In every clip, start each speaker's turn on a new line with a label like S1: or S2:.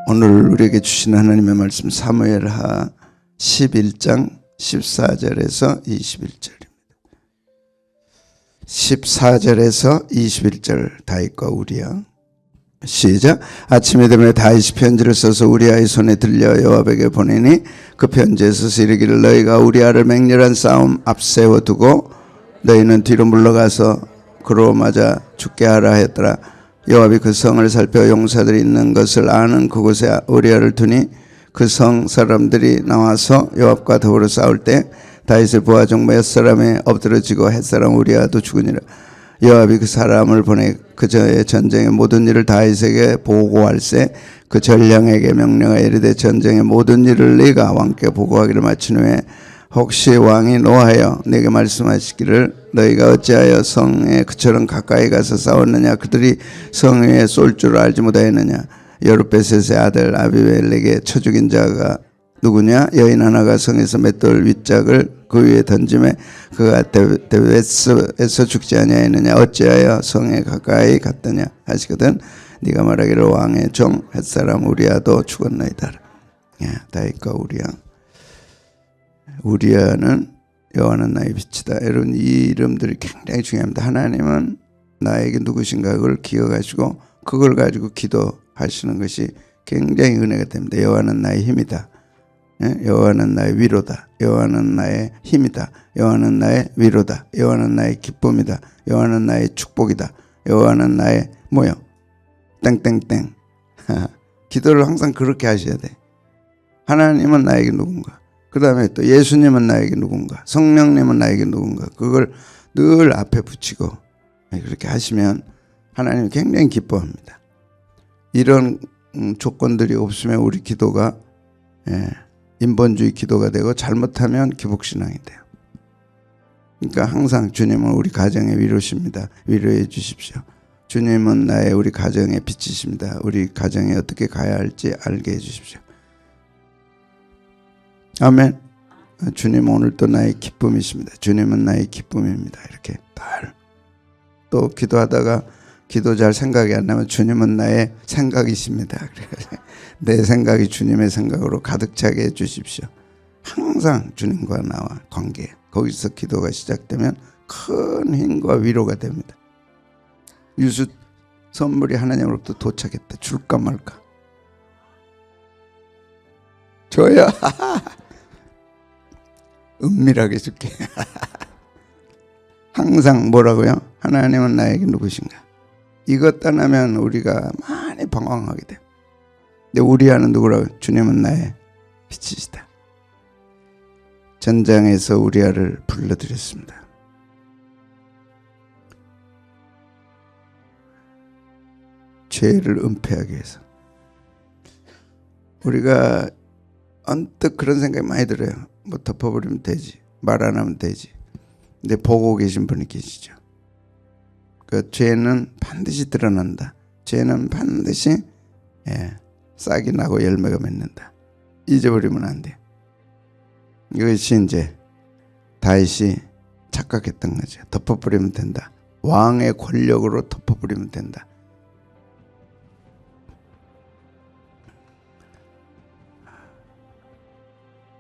S1: 오늘 우리에게 주신 하나님의 말씀 사무엘하 11장 14절에서 21절입니다. 14절에서 21절 다윗과 우리야. 시작. 아침에 되면 다윗이 편지를 써서 우리아의 손에 들려 요압에게 보내니 그 편지에서 이르기를 너희가 우리아를 맹렬한 싸움 앞세워두고 너희는 뒤로 물러가서 그로 맞아 죽게 하라 했더라. 요압이 그 성을 살펴 용사들이 있는 것을 아는 그곳에 우리아를 두니 그 성 사람들이 나와서 요압과 더불어 싸울 때 다윗의 부하 중 몇 사람이 엎드러지고 햇사람 우리아도 죽으니라. 요압이 그 사람을 보내 그저의 전쟁의 모든 일을 다윗에게 보고할세 그 전령에게 명령하여 이르되 전쟁의 모든 일을 네가 왕께 보고하기를 마친 후에 혹시 왕이 노하여 내게 말씀하시기를 너희가 어찌하여 성에 그처럼 가까이 가서 싸웠느냐 그들이 성 위에 쏠 줄 알지 못하였느냐 여룻베셋의 아들 아비멜렉에게 쳐 죽인 자가 누구냐 여인 하나가 성에서 맷돌 윗짝을 그 위에 던짐에 그가 데베스에서 죽지 아니하였느냐 어찌하여 성에 가까이 갔더냐 하시거든 네가 말하기를 왕의 종 햇사람 우리아도 죽었나이다. 다윗과 우리아는 여호와는 나의 빛이다. 여러분 이 이름들이 굉장히 중요합니다. 하나님은 나에게 누구신가 그걸 기억하시고 그걸 가지고 기도하시는 것이 굉장히 은혜가 됩니다. 여호와는 나의 힘이다. 여호와는 나의 위로다. 여호와는 나의 힘이다. 여호와는 나의 위로다. 여호와는 나의 기쁨이다. 여호와는 나의 축복이다. 여호와는 나의 뭐요? 땡땡땡. 기도를 항상 그렇게 하셔야 돼. 하나님은 나에게 누군가. 그 다음에 또 예수님은 나에게 누군가. 성령님은 나에게 누군가. 그걸 늘 앞에 붙이고 그렇게 하시면 하나님이 굉장히 기뻐합니다. 이런 조건들이 없으면 우리 기도가 인본주의 기도가 되고 잘못하면 기복신앙이 돼요. 그러니까 항상 주님은 우리 가정의 위로십니다. 위로해 주십시오. 주님은 우리 가정의 빛이십니다. 우리 가정에 어떻게 가야 할지 알게 해 주십시오. 아멘. 주님 오늘 또 나의 기쁨이십니다. 주님은 나의 기쁨입니다. 이렇게 또 기도하다가 기도 잘 생각이 안 나면 주님은 나의 생각이십니다. 내 생각이 주님의 생각으로 가득 차게 해주십시오. 항상 주님과 나와 관계 거기서 기도가 시작되면 큰 힘과 위로가 됩니다. 유수 선물이 하나님으로부터 도착했다. 줄까 말까. 줘야 은밀하게 줄게. 항상 뭐라고요? 하나님은 나에게 누구신가? 이것 떠나면 우리가 많이 방황하게 돼요. 근데 우리아는 누구라고요? 주님은 나의 빛이시다. 전장에서 우리아를 불러드렸습니다. 죄를 은폐하기 위해서. 우리가 언뜻 그런 생각이 많이 들어요. 뭐 덮어버리면 되지. 말 안 하면 되지. 근데 보고 계신 분이 계시죠. 그 죄는 반드시 드러난다. 죄는 반드시 싹이 나고 열매가 맺는다. 잊어버리면 안 돼. 이것이 이제 다윗이 착각했던 거죠. 덮어버리면 된다. 왕의 권력으로 덮어버리면 된다.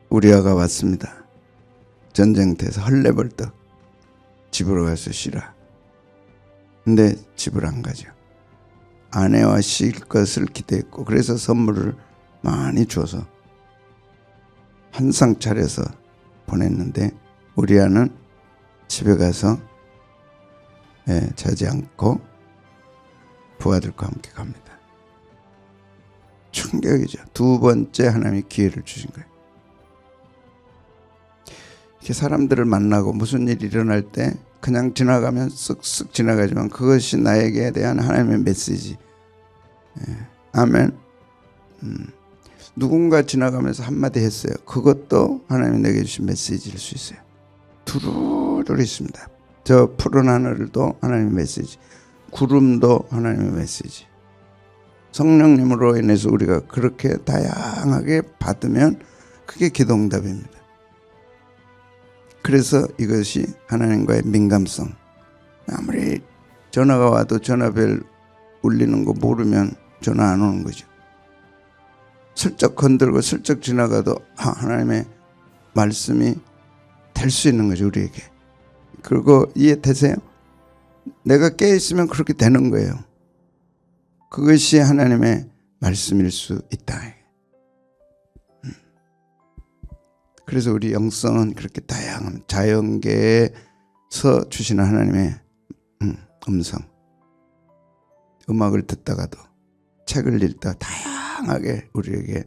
S1: 우리아가 왔습니다. 전쟁터에서 헐레벌떡 집으로 가서 쉬라. 근데 집을 안 가죠. 아내와 쉴 것을 기대했고 그래서 선물을 많이 줘서 한상 차려서 보냈는데 우리아는 집에 가서 자지 않고 부하들과 함께 갑니다. 충격이죠. 두 번째 하나님이 기회를 주신 거예요. 이렇게 사람들을 만나고 무슨 일이 일어날 때 그냥 지나가면 쓱쓱 지나가지만 그것이 나에게 대한 하나님의 메시지. 아멘. 누군가 지나가면서 한마디 했어요. 그것도 하나님이 내게 주신 메시지일 수 있어요. 두루두루 있습니다. 저 푸른 하늘도 하나님의 메시지, 구름도 하나님의 메시지. 성령님으로 인해서 우리가 그렇게 다양하게 받으면 그게 기도응답입니다. 그래서 이것이 하나님과의 민감성. 아무리 전화가 와도 전화벨 울리는 거 모르면 전화 안 오는 거죠. 슬쩍 건들고 슬쩍 지나가도 하나님의 말씀이 될 수 있는 거죠, 우리에게. 그리고 이해되세요? 내가 깨어있으면 그렇게 되는 거예요. 그것이 하나님의 말씀일 수 있다. 그래서 우리 영성은 그렇게 다양한 자연계에서 주시는 하나님의 음성, 음악을 듣다가도 책을 읽다 다양하게 우리에게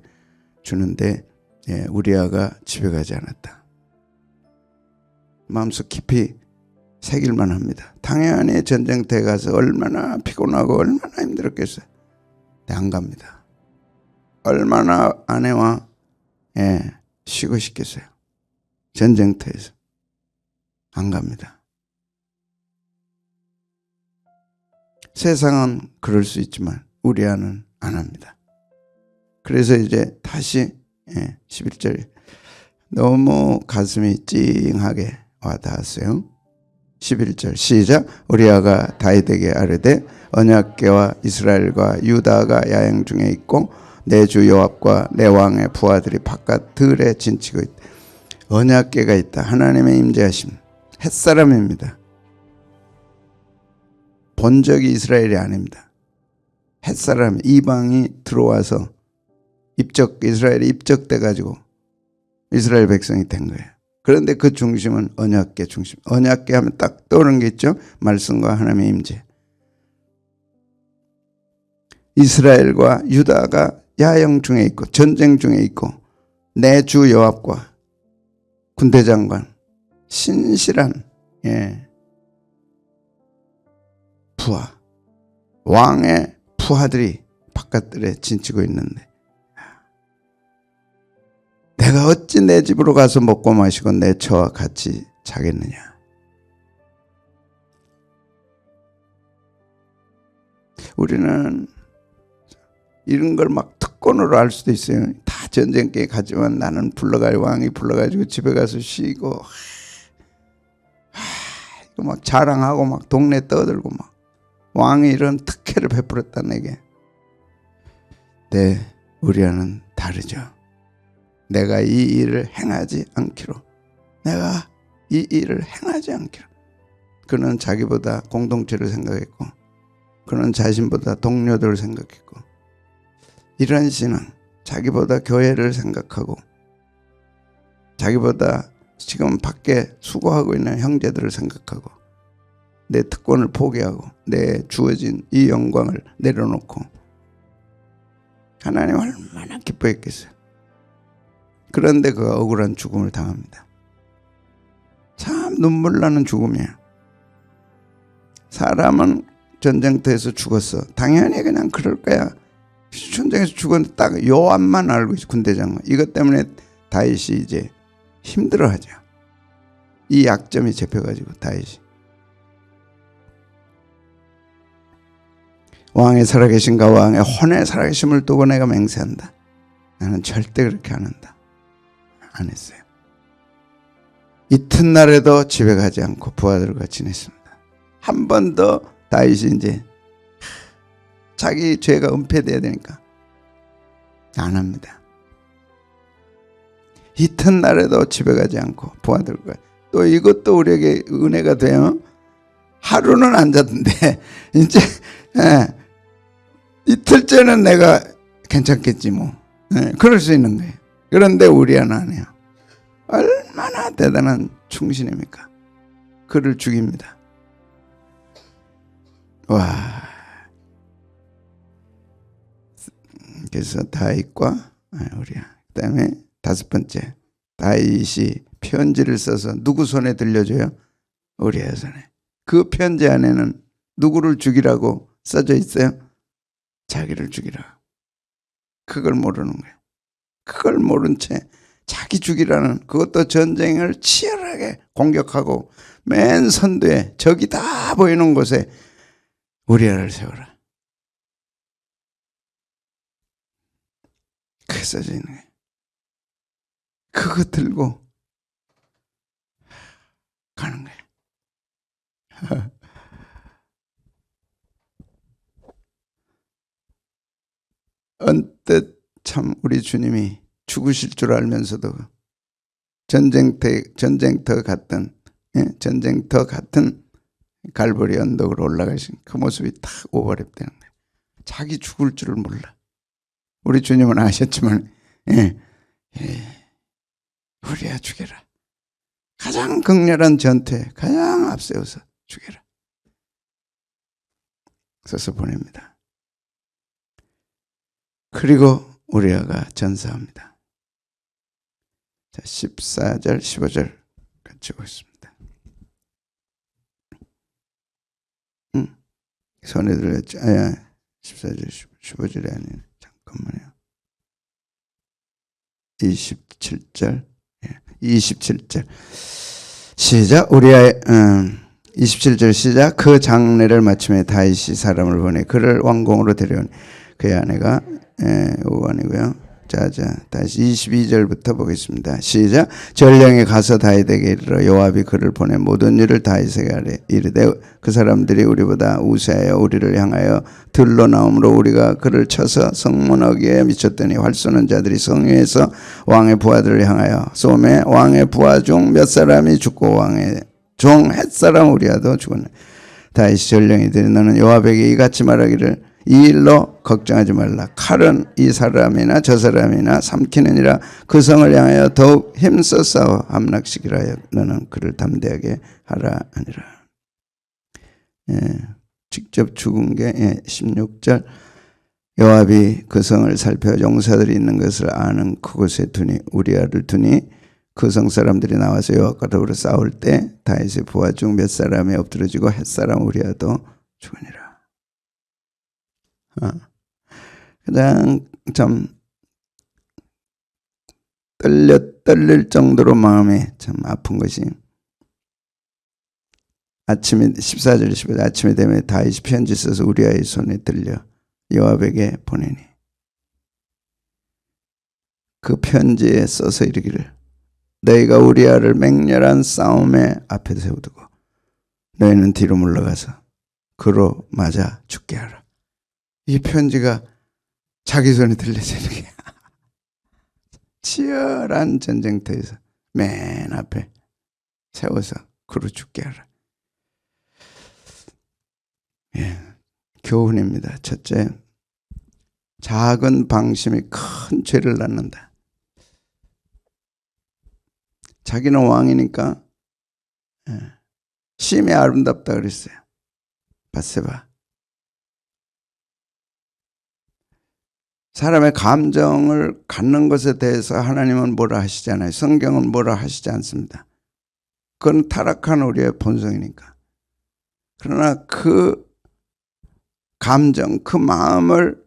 S1: 주는데 우리아가 집에 가지 않았다. 마음속 깊이 새길만 합니다. 당연히 전쟁터에 가서 얼마나 피곤하고 얼마나 힘들었겠어요. 근데 안 갑니다. 얼마나 아내와 쉬고 싶겠어요. 전쟁터에서 안 갑니다. 세상은 그럴 수 있지만 우리 아는 안 합니다. 그래서 이제 다시 11절 너무 가슴이 찡하게 와닿았어요. 11절 시작. 우리아가 다윗에게 아뢰되 언약궤와 이스라엘과 유다가 야영 중에 있고 내 주 요압과 내 왕의 부하들이 바깥 들에 진치고 있다. 언약궤가 있다. 하나님의 임재하심. 햇사람입니다. 본적이 이스라엘이 아닙니다. 햇사람 이방이 들어와서 이스라엘이 입적돼 가지고 이스라엘 백성이 된 거예요. 그런데 그 중심은 언약궤 중심. 언약궤 하면 딱 떠오르는 게 있죠. 말씀과 하나님의 임재. 이스라엘과 유다가 야영 중에 있고 전쟁 중에 있고 내 주 요압과 군대장관 신실한 부하 왕의 부하들이 바깥들에 진치고 있는데 내가 어찌 내 집으로 가서 먹고 마시고 내 처와 같이 자겠느냐. 우리는 이런 걸 막 특권으로 알 수도 있어요. 다 전쟁터에 가지만 나는 왕이 불러가지고 집에 가서 쉬고 이거 막 자랑하고 막 동네 떠들고 막 왕이 이런 특혜를 베풀었다 내게. 네, 우리와는 다르죠. 내가 이 일을 행하지 않기로. 내가 이 일을 행하지 않기로. 그는 자기보다 공동체를 생각했고 그는 자신보다 동료들을 생각했고 이런 씨는 자기보다 교회를 생각하고 자기보다 지금 밖에 수고하고 있는 형제들을 생각하고 내 특권을 포기하고 내 주어진 이 영광을 내려놓고 하나님 얼마나 기뻐했겠어요. 그런데 그가 억울한 죽음을 당합니다. 참 눈물 나는 죽음이에요. 사람은 전쟁터에서 죽었어. 당연히 그냥 그럴 거야. 전쟁에서 죽었는데 딱 요압만 알고 있어. 군대장관. 이것 때문에 다윗이 이제 힘들어하죠. 이 약점이 잡혀가지고 다윗이 왕의 살아계신가 왕의 혼의 살아계심을 두고 내가 맹세한다. 나는 절대 그렇게 안 한다. 안 했어요. 이튿날에도 집에 가지 않고 부하들과 지냈습니다. 한 번 더 다윗이 이제 자기 죄가 은폐돼야 되니까 안 합니다. 이튿날에도 집에 가지 않고 부하들과 또 이것도 우리에게 은혜가 돼요. 하루는 안 잤는데 이제 이틀째는 내가 괜찮겠지 뭐. 그럴 수 있는 거예요. 그런데 우리는 안 해요. 얼마나 대단한 충신입니까? 그를 죽입니다. 와. 그래서 다윗과 우리야. 그다음에 다섯 번째, 다윗이 편지를 써서 누구 손에 들려줘요? 우리야 손에. 그 편지 안에는 누구를 죽이라고 써져 있어요? 자기를 죽이라. 그걸 모르는 거예요. 그걸 모른 채 자기 죽이라는, 그것도 전쟁을 치열하게 공격하고 맨 선두에 적이 다 보이는 곳에 우리아를 세워라. 그게 써져 있는 거예요. 그거 들고 가는 거예요. 언뜻 참 우리 주님이 죽으실 줄 알면서도 전쟁터 같은 갈보리 언덕으로 올라가신 그 모습이 딱 오버랩되는 거예요. 자기 죽을 줄을 몰라. 우리 주님은 아셨지만 우리야 죽여라. 가장 극렬한 전투에 가장 앞세워서 죽여라. 써서 보냅니다. 그리고 우리아가 전사합니다. 자, 14절 15절 같이 보겠습니다. 손에 들렸죠. 14절 15절이 아니네. 잠깐만요. 27절 27절 시작. 우리아의 27절 시작. 그 장례를 마침에 다윗이 사람을 보내 그를 왕궁으로 데려온 그의 아내가 오반이고요. 자, 다시 22절부터 보겠습니다. 시작. 전령이 가서 다윗에게 이르러 요압이 그를 보내 모든 일을 다윗에게 이르되 그 사람들이 우리보다 우세하여 우리를 향하여 들러 나오므로 우리가 그를 쳐서 성문어기에 미쳤더니 활 쏘는 자들이 성 위에서 왕의 부하들을 향하여 쏘매 왕의 부하 중 몇 사람이 죽고 왕의 종 햇사람 우리아도 죽었네. 다윗이 전령이들이 너는 요압에게 이같이 말하기를 이 일로 걱정하지 말라. 칼은 이 사람이나 저 사람이나 삼키느니라. 그 성을 향하여 더욱 힘써 싸워 함락시키라 하여 너는 그를 담대하게 하라 하니라. 직접 죽은 게 16절. 요압이 그 성을 살펴 용사들이 있는 것을 아는 그곳에 두니 우리아를 두니 그 성 사람들이 나와서 요압과 더불어 싸울 때 다윗의 부하 중 몇 사람이 엎드러지고 햇사람 우리아도 죽으니라. 그냥 참 떨릴 정도로 마음이 참 아픈 것이 아침에 14절 15절 아침에 되면 다윗이 편지 써서 우리아의 손에 들려 요압에게 보내니 그 편지에 써서 이르기를 너희가 우리아를 맹렬한 싸움의 앞에 세워두고 너희는 뒤로 물러가서 그로 맞아 죽게 하라. 이 편지가 자기 손에 들려지는 게 치열한 전쟁터에서 맨 앞에 세워서 그로 죽게 하라. 교훈입니다. 첫째, 작은 방심이 큰 죄를 낳는다. 자기는 왕이니까 심히 아름답다 그랬어요. 밧세바. 사람의 감정을 갖는 것에 대해서 하나님은 뭐라 하시잖아요. 성경은 뭐라 하시지 않습니다. 그건 타락한 우리의 본성이니까. 그러나 그 감정, 그 마음을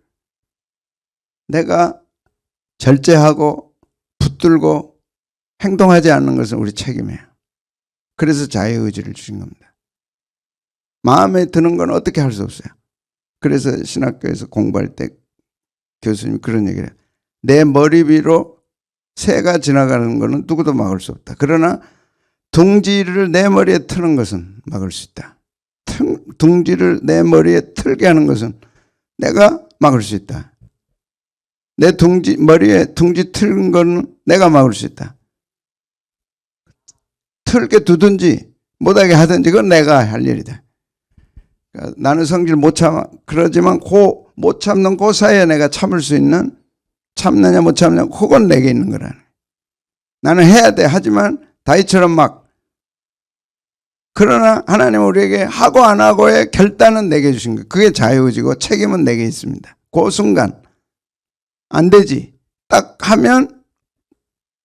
S1: 내가 절제하고 붙들고 행동하지 않는 것은 우리 책임이에요. 그래서 자유의지를 주신 겁니다. 마음에 드는 건 어떻게 할 수 없어요. 그래서 신학교에서 공부할 때 교수님이 그런 얘기를 해요. 내 머리 위로 새가 지나가는 것은 누구도 막을 수 없다. 그러나 둥지를 내 머리에 트는 것은 막을 수 있다. 둥지를 내 머리에 틀게 하는 것은 내가 막을 수 있다. 내 머리에 둥지 틀는 것은 내가 막을 수 있다. 틀게 두든지 못하게 하든지 그건 내가 할 일이다. 그러니까 나는 성질 못 참아. 그러지만 못 참는 그 사이에 내가 참을 수 있는 참느냐 못 참느냐 그건 내게 있는 거라는 거야. 나는 해야 돼. 하지만 다윗처럼 막 그러나 하나님은 우리에게 하고 안 하고의 결단은 내게 주신 거예요. 그게 자유의지고 책임은 내게 있습니다. 그 순간 안 되지. 딱 하면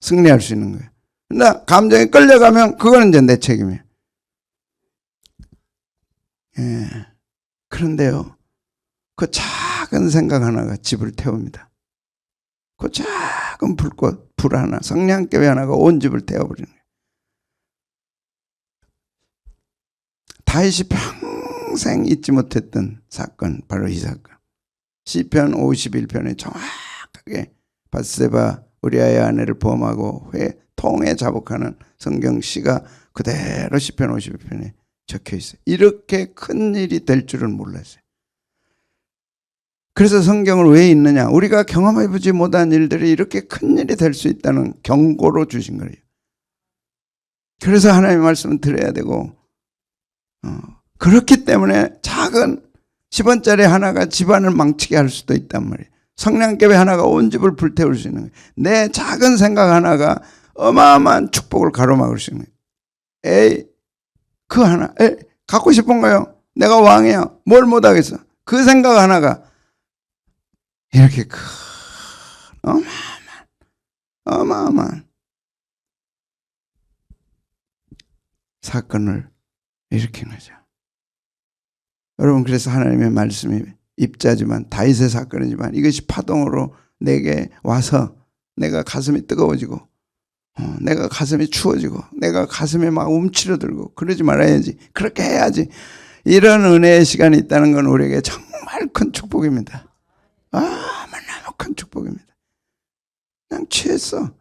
S1: 승리할 수 있는 거예요. 그러나 감정에 끌려가면 그거는 이제 내 책임이에요. 그런데요. 그 작은 생각 하나가 집을 태웁니다. 그 작은 불 하나, 성냥개비 하나가 온 집을 태워버리는 거예요. 다윗이 평생 잊지 못했던 사건, 바로 이 사건. 시편 51편에 정확하게 밧세바 우리아의 아내를 범하고 통에 자복하는 성경 시가 그대로 시편 51편에 적혀 있어요. 이렇게 큰 일이 될 줄은 몰랐어요. 그래서 성경을 왜 읽느냐? 우리가 경험해보지 못한 일들이 이렇게 큰 일이 될 수 있다는 경고로 주신 거예요. 그래서 하나님의 말씀을 들어야 되고, 그렇기 때문에 작은 10원짜리 하나가 집안을 망치게 할 수도 있단 말이에요. 성냥개비 하나가 온 집을 불태울 수 있는 거예요. 내 작은 생각 하나가 어마어마한 축복을 가로막을 수 있는 거예요. 에이, 그 하나, 에이, 갖고 싶은가요? 내가 왕이야. 뭘 못하겠어. 그 생각 하나가 이렇게 큰 어마어마한 사건을 일으킨 거죠. 여러분, 그래서 하나님의 말씀이 입자지만 다윗의 사건이지만 이것이 파동으로 내게 와서 내가 가슴이 뜨거워지고 내가 가슴이 추워지고 내가 가슴에 막 움츠러들고 그러지 말아야지. 그렇게 해야지. 이런 은혜의 시간이 있다는 건 우리에게 정말 큰 축복입니다. 너무 큰 축복입니다. 그냥 취했어.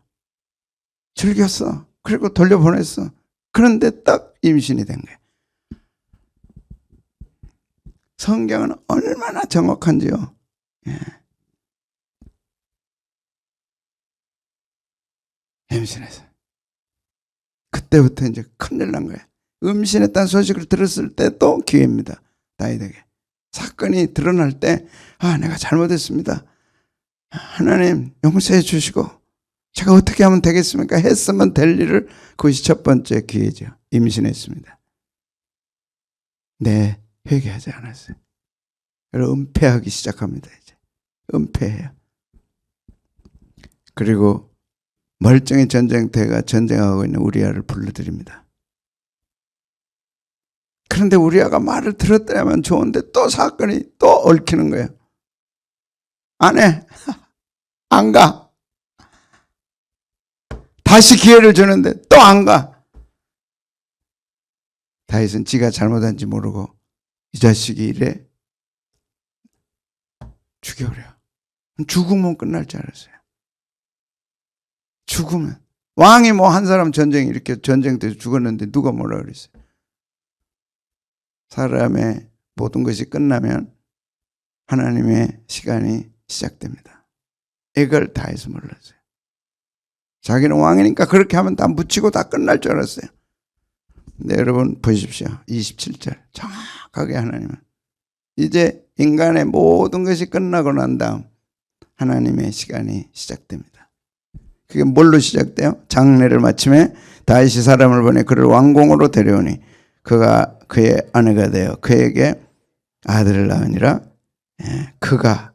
S1: 즐겼어. 그리고 돌려보냈어. 그런데 딱 임신이 된 거예요. 성경은 얼마나 정확한지요. 예. 임신해서. 그때부터 이제 큰일 난 거예요. 임신했다는 소식을 들었을 때 또 기회입니다. 다윗에게. 사건이 드러날 때, 내가 잘못했습니다. 하나님 용서해 주시고 제가 어떻게 하면 되겠습니까? 했으면 될 일을, 그것이 첫 번째 기회죠. 임신했습니다. 네, 회개하지 않았어요. 그리고 은폐하기 시작합니다. 이제 은폐해요. 그리고 멀쩡히 전쟁터가 전쟁하고 있는 우리아를 불러드립니다. 그런데 우리아가 말을 들었다면 좋은데 또 사건이 또 얽히는 거예요. 안 해. 안 가. 다시 기회를 주는데 또 안 가. 다윗은 지가 잘못한지 모르고 이 자식이 이래 죽여버려. 죽으면 끝날 줄 알았어요. 죽으면. 왕이 뭐 한 사람 전쟁 이렇게 전쟁터에서 죽었는데 누가 뭐라 그랬어요. 사람의 모든 것이 끝나면 하나님의 시간이 시작됩니다. 이걸 다윗은 몰랐어요. 자기는 왕이니까 그렇게 하면 다 묻히고 다 끝날 줄 알았어요. 근데 여러분 보십시오. 27절 정확하게 하나님은 이제 인간의 모든 것이 끝나고 난 다음 하나님의 시간이 시작됩니다. 그게 뭘로 시작돼요? 장례를 마침에 다윗이 사람을 보내 그를 왕궁으로 데려오니 그가 그의 아내가 되어 그에게 아들을 낳으니라. 그가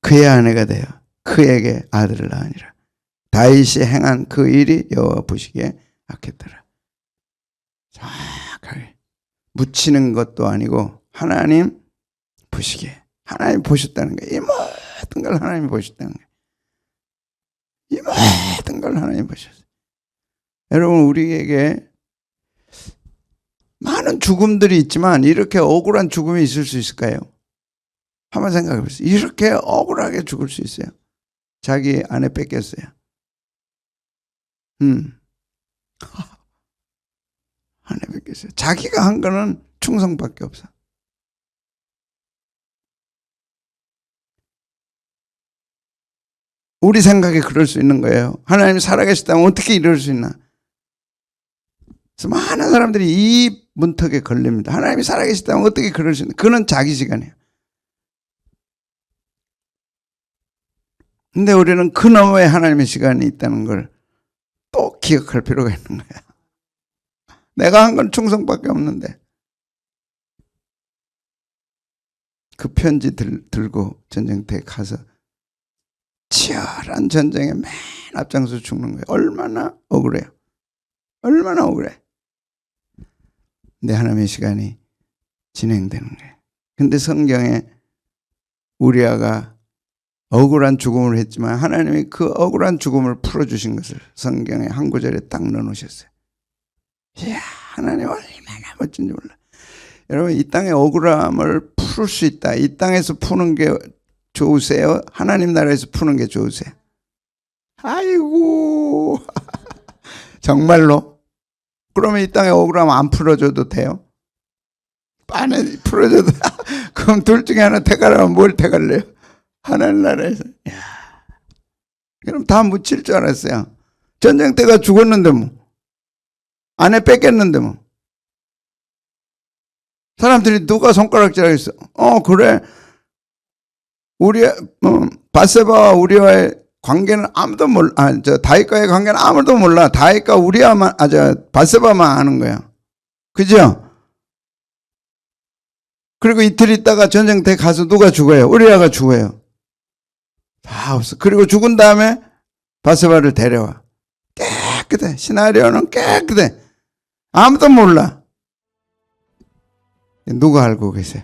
S1: 그의 아내가 되어 그에게 아들을 낳으니라. 다윗이 행한 그 일이 여호와 보시기에 악했더라. 정확하게 묻히는 것도 아니고 하나님 보시기에, 하나님 보셨다는 거예요. 이 모든 걸 하나님이 보셨다는 거예요. 이 모든 걸 하나님이 보셨어요. 여러분, 우리에게 많은 죽음들이 있지만 이렇게 억울한 죽음이 있을 수 있을까요? 한번 생각해 보세요. 이렇게 억울하게 죽을 수 있어요? 자기 아내 뺏겼어요. 아내 뺏겼어요. 자기가 한 거는 충성밖에 없어. 우리 생각에 그럴 수 있는 거예요. 하나님이 살아계시다면 어떻게 이럴 수 있나? 그래서 많은 사람들이 이 문턱에 걸립니다. 하나님이 살아계시다면 어떻게 그럴 수 있나? 그는 자기 시간이에요. 근데 우리는 그 너머에 하나님의 시간이 있다는 걸 또 기억할 필요가 있는 거야. 내가 한 건 충성밖에 없는데. 그 편지 들고 전쟁터에 가서 치열한 전쟁에 맨 앞장서 죽는 거예요. 얼마나 억울해요. 얼마나 억울해. 근데 하나님의 시간이 진행되는 거예요. 근데 성경에 우리아가 억울한 죽음을 했지만 하나님이 그 억울한 죽음을 풀어주신 것을 성경에 한 구절에 딱 넣어놓으셨어요. 이야, 하나님 얼마나 멋진지 몰라. 여러분, 이 땅의 억울함을 풀 수 있다. 이 땅에서 푸는 게 좋으세요? 하나님 나라에서 푸는 게 좋으세요? 아이고 정말로? 그러면 이 땅의 억울함 안 풀어줘도 돼요? 안 풀어줘도 그럼 둘 중에 하나 택하라면 뭘 택할래요? 하나님 나라에서. 야, 그럼 다 묻힐 줄 알았어요. 전쟁 때가 죽었는데 뭐. 아내 뺏겼는데 뭐. 사람들이 누가 손가락질하겠어? 그래. 바세바와 우리와의 관계는 아무도 몰라. 다윗과의 관계는 아무도 몰라. 다윗과 우리야만, 바세바만 아는 거야. 그죠? 그리고 이틀 있다가 전쟁터에 가서 누가 죽어요? 우리아가 죽어요. 다 없어. 그리고 죽은 다음에 바세바를 데려와. 깨끗해. 시나리오는 깨끗해. 아무도 몰라. 누가 알고 계세요?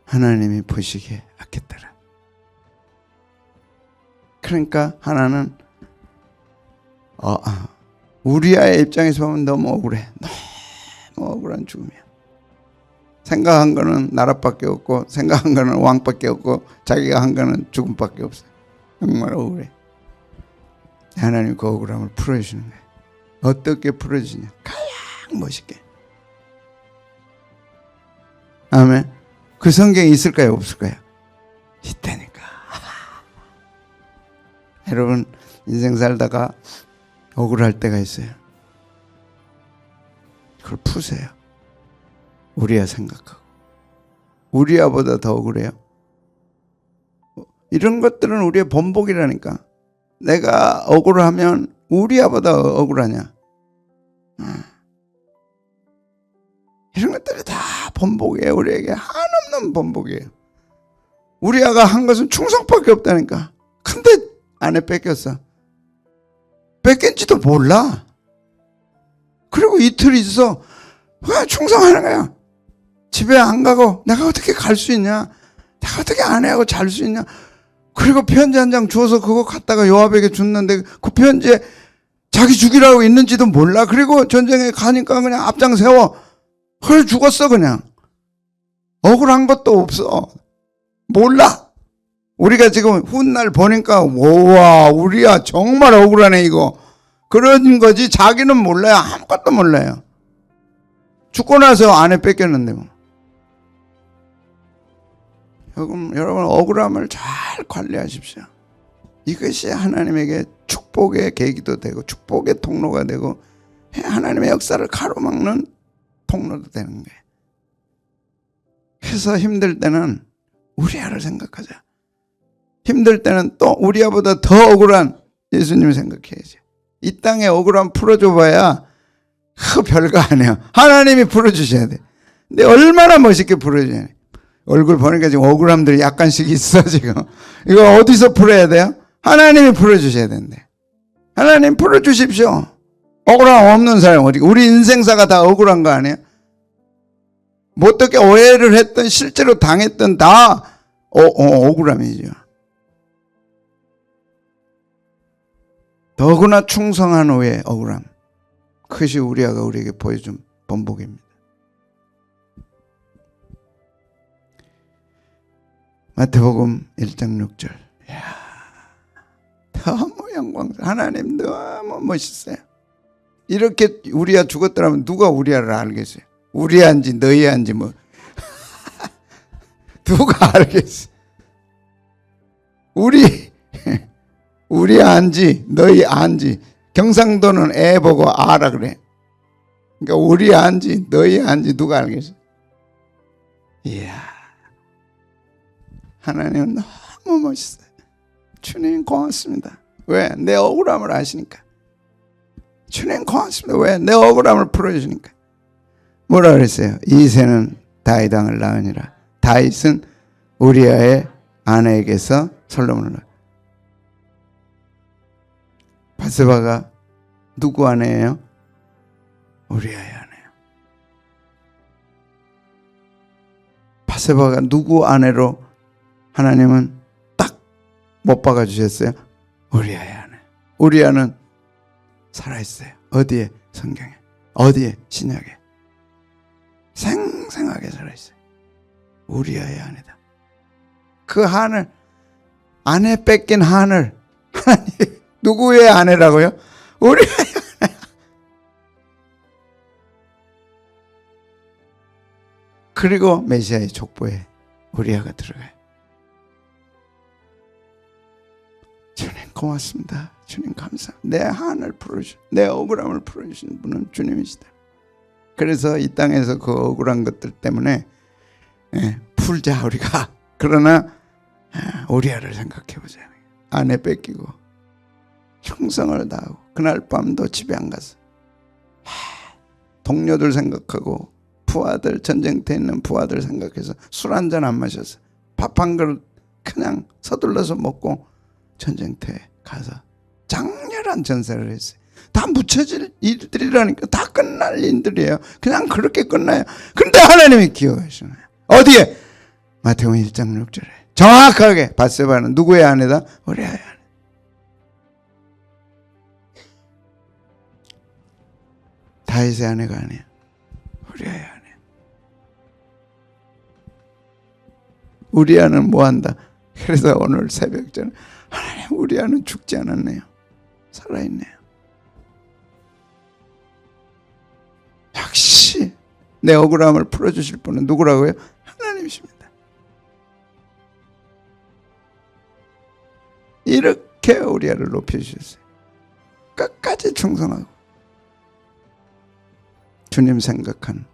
S1: 하나님이 보시기에 아꼈더라. 그러니까 하나는 우리아의 입장에서 보면 너무 억울해. 너무 억울한 죽음이야. 생각한 거는 나라밖에 없고 생각한 거는 왕밖에 없고 자기가 한 거는 죽음밖에 없어요. 정말 억울해. 하나님 그 억울함을 풀어주시는 거예요. 어떻게 풀어주시냐? 가장 멋있게. 아멘. 그 성경이 있을까요? 없을까요? 있다니까. 여러분 인생 살다가 억울할 때가 있어요. 그걸 푸세요. 우리야 생각하고. 우리야보다 더 억울해요. 이런 것들은 우리의 번복이라니까. 내가 억울하면 우리야보다 억울하냐. 이런 것들이 다 번복이에요. 우리에게 한없는 번복이에요. 우리야가 한 것은 충성밖에 없다니까. 근데 아내 뺏겼어. 뺏긴지도 몰라. 그리고 이틀 있어. 왜 충성하는 거야? 집에 안 가고 내가 어떻게 갈 수 있냐? 내가 어떻게 아내하고 잘 수 있냐? 그리고 편지 한 장 주어서 그거 갖다가 요압에게 줬는데 그 편지에 자기 죽이라고 있는지도 몰라. 그리고 전쟁에 가니까 그냥 앞장 세워. 헐 죽었어 그냥. 억울한 것도 없어. 몰라. 우리가 지금 훗날 보니까 와 우리야 정말 억울하네 이거. 그런 거지 자기는 몰라요. 아무것도 몰라요. 죽고 나서 아내 뺏겼는데 뭐. 여러분 억울함을 잘 관리하십시오. 이것이 하나님에게 축복의 계기도 되고 축복의 통로가 되고 하나님의 역사를 가로막는 통로도 되는 거예요. 그래서 힘들 때는 우리아를 생각하자. 힘들 때는 또 우리아보다 더 억울한 예수님을 생각해야지. 이 땅에 억울함 풀어줘 봐야 별거 아니야. 하나님이 풀어주셔야 돼. 근데 얼마나 멋있게 풀어주냐. 얼굴 보니까 지금 억울함들이 약간씩 있어 지금. 이거 어디서 풀어야 돼요? 하나님이 풀어주셔야 된대. 하나님 풀어주십시오. 억울함 없는 사람 어디? 우리 인생사가 다 억울한 거 아니에요? 뭐 어떻게 오해를 했던 실제로 당했던 다 억울함이죠. 더구나 충성한 후에 억울함. 그것이 우리아가 우리에게 보여준 번복입니다. 마태복음 1장 6절. 이야, 너무 영광스러워. 하나님 너무 멋있어요. 이렇게 우리아 죽었더라면 누가 우리아를 알겠어요? 우리아인지 너희아인지 뭐 누가 알겠어? 우리아인지 너희아인지. 경상도는 애 보고 아라 그래. 그러니까 우리아인지 너희아인지 누가 알겠어? 이야, 하나님은 너무 멋있어요. 주님 고맙습니다. 왜? 내 억울함을 아시니까. 주님 고맙습니다. 왜? 내 억울함을 풀어주시니까. 뭐라 그랬어요? 이새는 다윗 왕을 낳으니라. 다윗은 우리아의 아내에게서 솔로몬을 낳았어요. 바세바가 누구 아내예요? 우리아의 아내예요. 바세바가 누구 아내로 하나님은 딱 못 박아주셨어요? 우리아의 아내. 우리아는 살아있어요. 어디에? 성경에. 어디에? 신약에. 생생하게 살아있어요. 우리아의 아내다. 그 한을, 아내 뺏긴 한을 하나님, 누구의 아내라고요? 우리아의 아내. 그리고 메시아의 족보에 우리아가 들어가요. 주님 고맙습니다. 주님 감사합니다. 내 한을 풀어주신, 내 억울함을 풀어주신 분은 주님이시다. 그래서 이 땅에서 그 억울한 것들 때문에 풀자 우리가. 그러나 우리아를 생각해보자. 아내 뺏기고 충성을 다하고 그날 밤도 집에 안 가서 동료들 생각하고 부하들, 전쟁터에 있는 부하들 생각해서 술 한잔 안 마셔서 밥 한 그릇 그냥 서둘러서 먹고 전쟁터에 가서 장렬한 전사를 했어요. 다 묻혀질 일들이라니까. 다 끝날 일들이에요. 그냥 그렇게 끝나요. 그런데 하나님이 기억하시나요? 어디에? 마태복음 1장 6절에 정확하게 밧세바는 누구의 아내다? 우리아의 아내. 다윗의 아내가 아니야. 우리아의 아내. 우리아는 뭐한다? 그래서 오늘 새벽전에 하나님 우리아는 죽지 않았네요. 살아있네요. 역시 내 억울함을 풀어주실 분은 누구라고요? 하나님이십니다. 이렇게 우리아를 높여주셨어요. 끝까지 충성하고 주님 생각한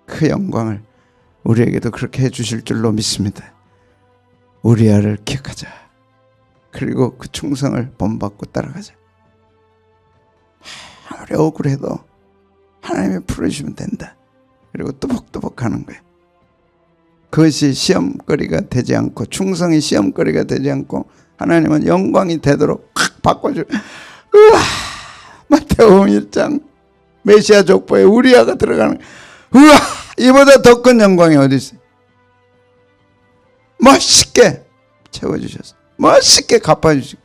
S1: 그 영광을 우리에게도 그렇게 해주실 줄로 믿습니다. 우리아를 기억하자. 그리고 그 충성을 본받고 따라가자. 아무리 억울해도 하나님이 풀어주시면 된다. 그리고 또박또박 하는 거예요. 그것이 시험거리가 되지 않고 충성이 시험거리가 되지 않고 하나님은 영광이 되도록 확 바꿔줘. 우와, 마태복음 1장 메시아 족보에 우리아가 들어가는 거예요. 우와, 이보다 더 큰 영광이 어디 있어요? 멋있게 채워주셔서 멋있게 갚아주시고.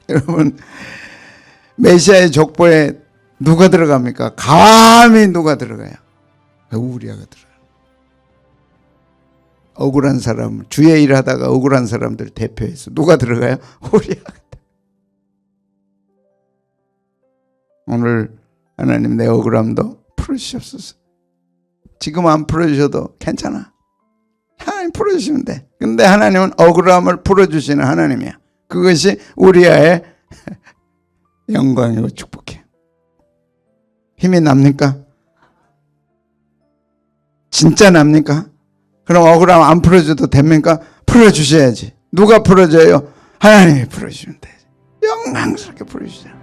S1: 여러분, 메시아의 족보에 누가 들어갑니까? 감히 누가 들어가요? 우리아가 들어가요. 억울한 사람, 주의 일하다가 억울한 사람들 대표해서 누가 들어가요? 우리아가. 오늘 하나님 내 억울함도 풀어주시옵소서. 지금 안 풀어주셔도 괜찮아. 하나님 풀어주시면 돼. 근데 하나님은 억울함을 풀어주시는 하나님이야. 그것이 우리아의 영광이고 축복해. 힘이 납니까? 진짜 납니까? 그럼 억울함 안 풀어줘도 됩니까? 풀어주셔야지. 누가 풀어줘요? 하나님이 풀어주시면 되지. 영광스럽게 풀어주세요.